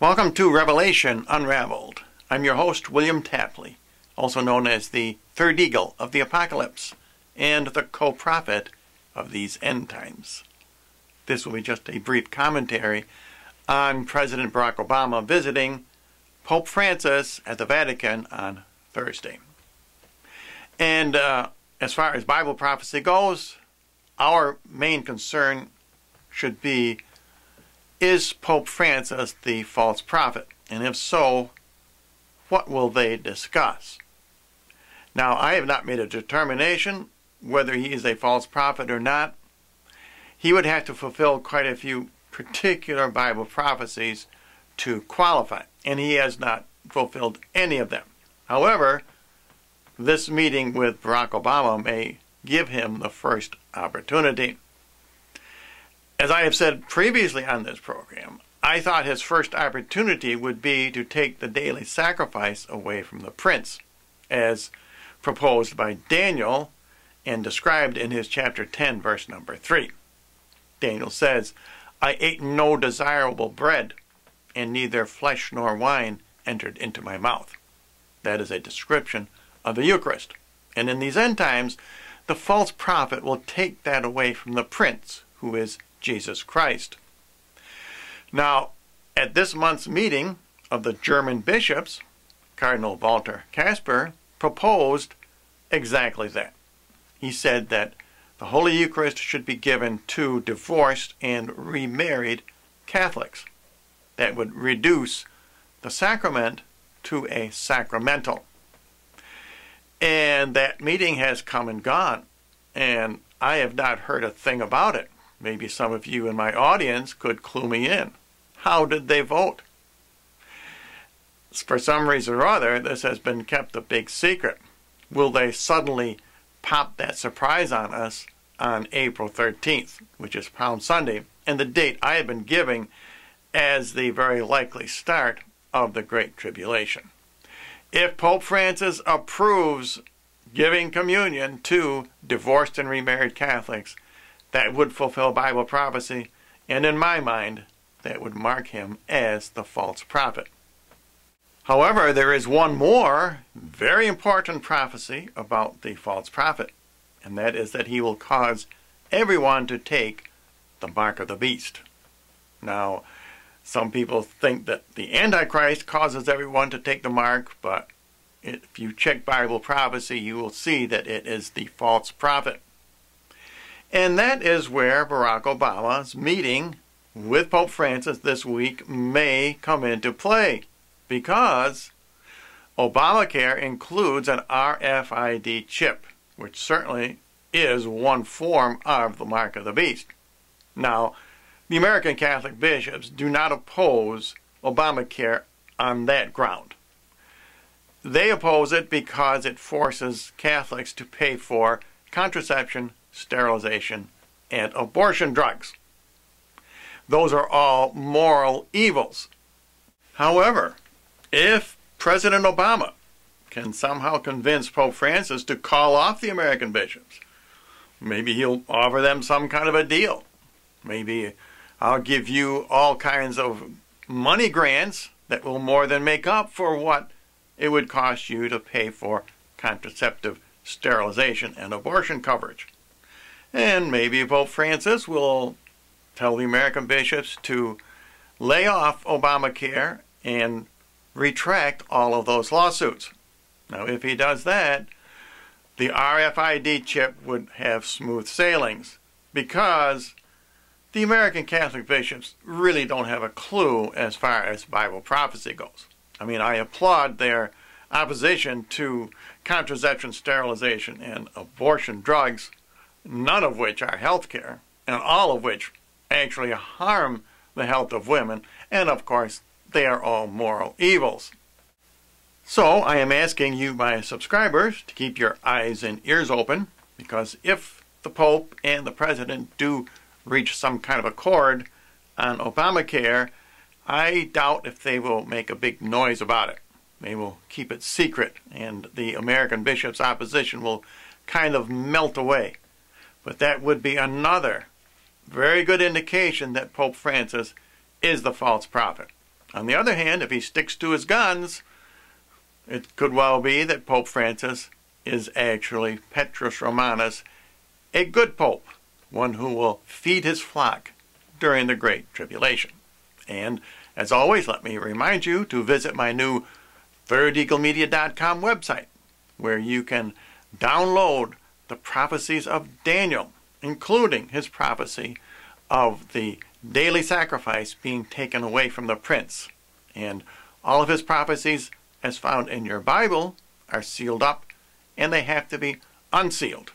Welcome to Revelation Unraveled. I'm your host, William Tapley, also known as the third eagle of the apocalypse and the co-prophet of these end times. This will be just a brief commentary on President Barack Obama visiting Pope Francis at the Vatican on Thursday. And as far as Bible prophecy goes, our main concern should be, is Pope Francis the false prophet? And if so, what will they discuss? Now, I have not made a determination whether he is a false prophet or not. He would have to fulfill quite a few particular Bible prophecies to qualify, and he has not fulfilled any of them. However, this meeting with Barack Obama may give him the first opportunity. As I have said previously on this program, I thought his first opportunity would be to take the daily sacrifice away from the prince, as proposed by Daniel and described in his chapter 10, verse number 3. Daniel says, "I ate no desirable bread, and neither flesh nor wine entered into my mouth." That is a description of the Eucharist. And in these end times, the false prophet will take that away from the prince, who is Jesus Christ. Now, at this month's meeting of the German bishops, Cardinal Walter Kasper proposed exactly that. He said that the Holy Eucharist should be given to divorced and remarried Catholics. That would reduce the sacrament to a sacramental. And that meeting has come and gone, and I have not heard a thing about it. Maybe some of you in my audience could clue me in. How did they vote? For some reason or other, this has been kept a big secret. Will they suddenly pop that surprise on us on April 13th, which is Palm Sunday, and the date I have been giving as the very likely start of the Great Tribulation? If Pope Francis approves giving communion to divorced and remarried Catholics, that would fulfill Bible prophecy, and in my mind, that would mark him as the false prophet. However, there is one more very important prophecy about the false prophet, and that is that he will cause everyone to take the mark of the beast. Now, some people think that the Antichrist causes everyone to take the mark, but if you check Bible prophecy, you will see that it is the false prophet. And that is where Barack Obama's meeting with Pope Francis this week may come into play, because Obamacare includes an RFID chip, which certainly is one form of the mark of the beast. Now, the American Catholic bishops do not oppose Obamacare on that ground. They oppose it because it forces Catholics to pay for contraception, sterilization, and abortion drugs. Those are all moral evils. However, if President Obama can somehow convince Pope Francis to call off the American bishops, maybe he'll offer them some kind of a deal. Maybe I'll give you all kinds of money grants that will more than make up for what it would cost you to pay for contraceptive sterilization and abortion coverage. And maybe Pope Francis will tell the American bishops to lay off Obamacare and retract all of those lawsuits. Now, if he does that, the RFID chip would have smooth sailings, because the American Catholic bishops really don't have a clue as far as Bible prophecy goes. I mean, I applaud their opposition to contraception, sterilization, and abortion drugs, none of which are health care, and all of which actually harm the health of women, and of course, they are all moral evils. So, I am asking you, my subscribers, to keep your eyes and ears open, because if the Pope and the President do reach some kind of accord on Obamacare, I doubt if they will make a big noise about it. They will keep it secret, and the American bishops' opposition will kind of melt away. But that would be another very good indication that Pope Francis is the false prophet. On the other hand, if he sticks to his guns, it could well be that Pope Francis is actually Petrus Romanus, a good pope, one who will feed his flock during the Great Tribulation. And as always, let me remind you to visit my new ThirdEagleMedia.com website, where you can download the prophecies of Daniel, including his prophecy of the daily sacrifice being taken away from the prince. And all of his prophecies, as found in your Bible, are sealed up, and they have to be unsealed.